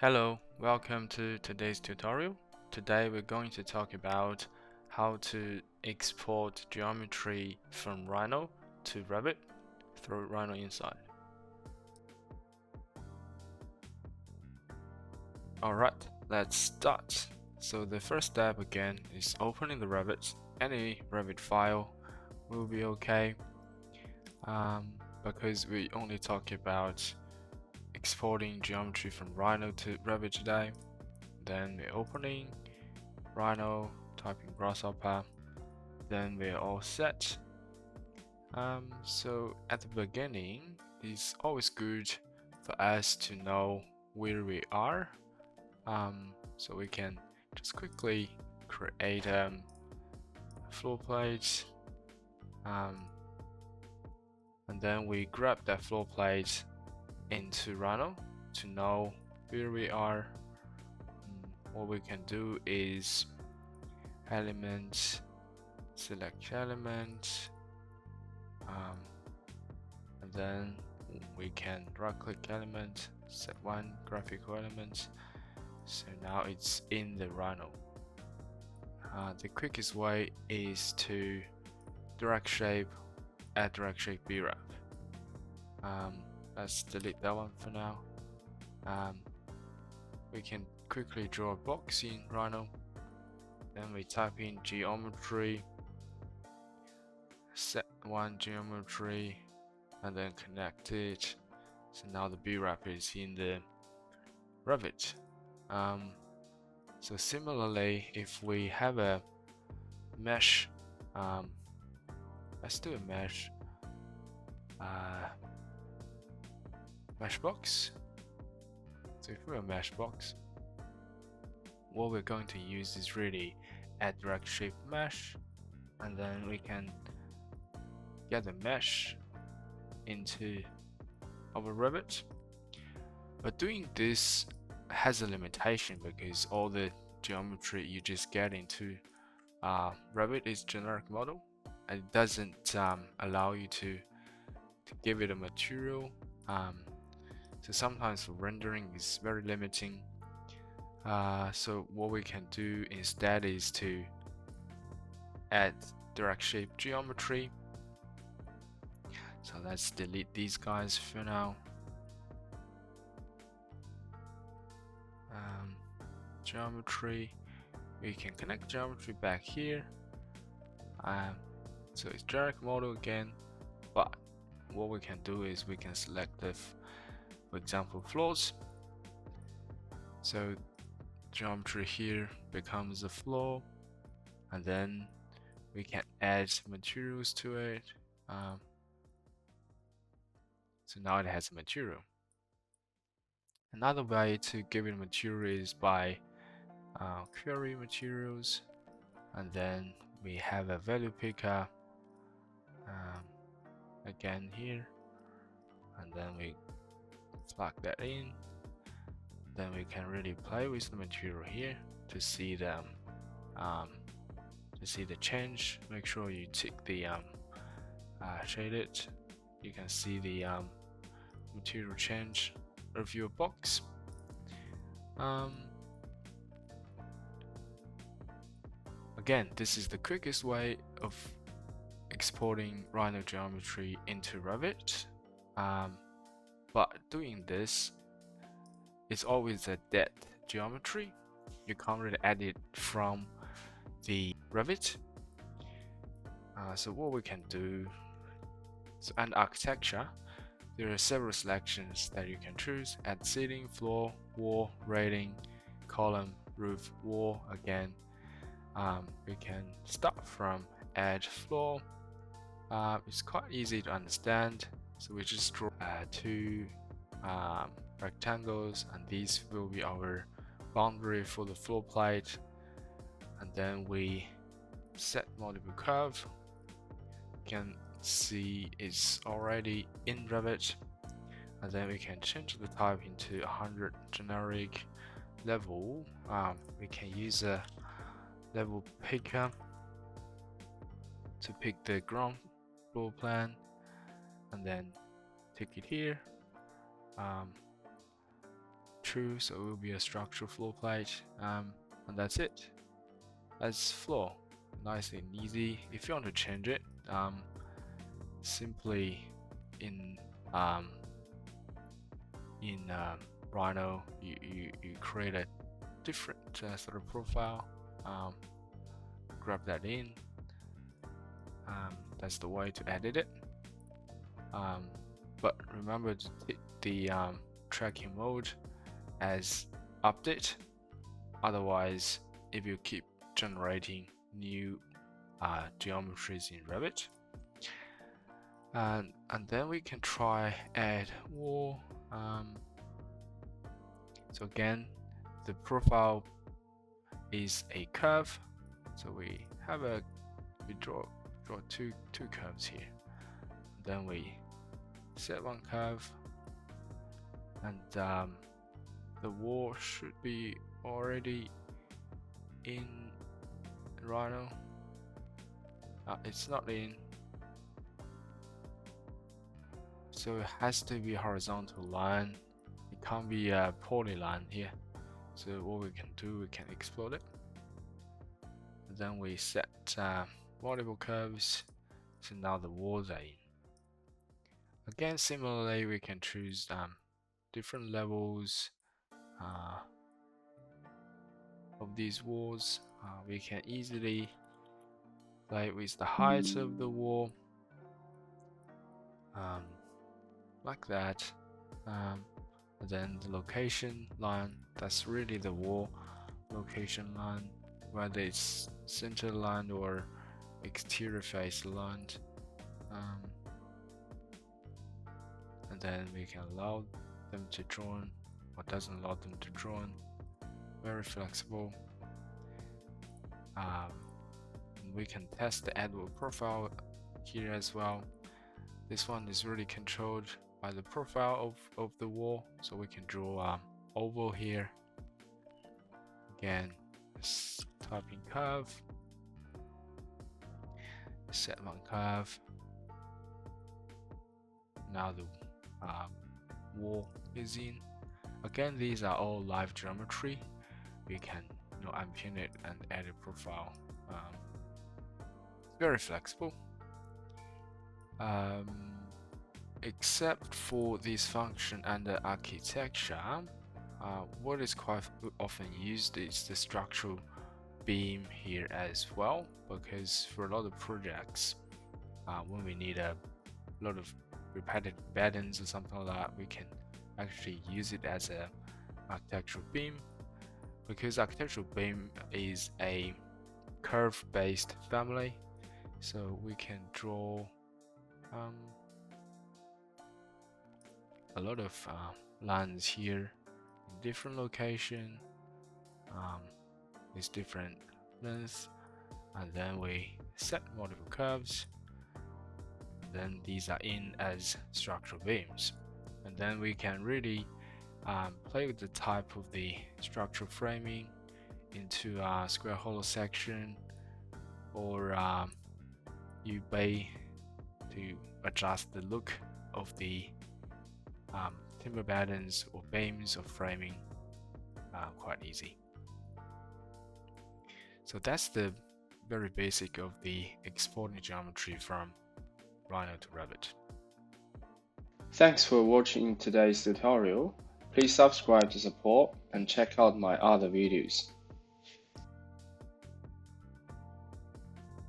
Hello, welcome to today's tutorial. Today we're going to talk about how to export geometry from Rhino to Revit through Rhino Inside. Alright, let's start. So the first step again is opening the Revit. Any Revit file will be okay because we only talk about exporting geometry from Rhino to Revit today. Then we're opening Rhino, typing Grasshopper, then we're all set. So at the beginning, it's always good for us to know where we are. So we can just quickly create a floor plate, and then we grab that floor plate into Rhino to know where we are. What we can do is element, select element, and then we can right click element, set one graphical element. So now it's in the Rhino. The quickest way is to direct shape, add direct shape B-wrap. Let's delete that one for now. We can quickly draw a box in Rhino. Then we type in geometry, set one geometry, and then connect it. So now the B-wrap is in the Revit. So similarly, if we have a mesh, let's do a mesh box. So if we're a mesh box, what we're going to use is really add direct shape mesh, and then we can get the mesh into our Revit. But doing this has a limitation because all the geometry you just get into Revit is generic model, and it doesn't allow you to give it a material. So sometimes for rendering is very limiting. So what we can do instead is to add direct shape geometry. So let's delete these guys for now. Geometry, we can connect geometry back here. So it's generic model again, but what we can do is we can select the, for example, floors. So geometry here becomes a floor, and then we can add materials to it. So now it has a material. Another way to give it material is by query materials, and then we have a value picker again here, and then we plug that in. Then we can really play with the material here to see the change. Make sure you tick the shaded. You can see the material change of your box. Again, this is the quickest way of exporting Rhino geometry into Revit, but doing this is always a dead geometry. You can't really add it from the Revit. So what we can do, so under architecture, there are several selections that you can choose: add ceiling, floor, wall, railing, column, roof, wall. Again, we can start from add floor. It's quite easy to understand. So we just draw two rectangles, and these will be our boundary for the floor plate. And then we set multiple curve. You can see it's already in Revit, and then we can change the type into 100 generic level. We can use a level picker to pick the ground floor plan, and then take it here, true, so it will be a structural floor plate, and that's it. That's floor, nice and easy. If you want to change it, simply in Rhino, you create a different sort of profile, grab that in. That's the way to edit it. But remember to hit the tracking mode as update. Otherwise, if you keep generating new geometries in Revit, and then we can try add wall. So again, the profile is a curve. So we draw two curves here. Then we set one curve, and the wall should be already in Rhino. It's not in, so it has to be horizontal line. It can't be a polyline here. So what we can do, we can explode it. And then we set multiple curves. So now the walls are in. Again, similarly, we can choose different levels of these walls. We can easily play with the height of the wall, like that. And then the location line, that's really the wall location line, whether it's center line or exterior face line. And then we can allow them to join or doesn't allow them to join. Very flexible. We can test the edward profile here as well. This one is really controlled by the profile of the wall, so we can draw oval here. Again, type in curve, set one curve. Now the wall is in. Again, these are all live geometry. We can unpin it and edit profile. Very flexible. Except for this function under architecture, what is quite often used is the structural beam here as well, because for a lot of projects, when we need a lot of repetitive patterns or something like that, we can actually use it as a architectural beam, because architectural beam is a curve-based family, so we can draw a lot of lines here in different location, with different lengths, and then we set multiple curves. Then these are in as structural beams, and then we can really play with the type of the structural framing into a square hollow section, or U-bay to adjust the look of the timber patterns or beams or framing. Quite easy. So that's the very basic of the exporting geometry from Rhino to Revit. Thanks for watching today's tutorial. Please subscribe to support and check out my other videos.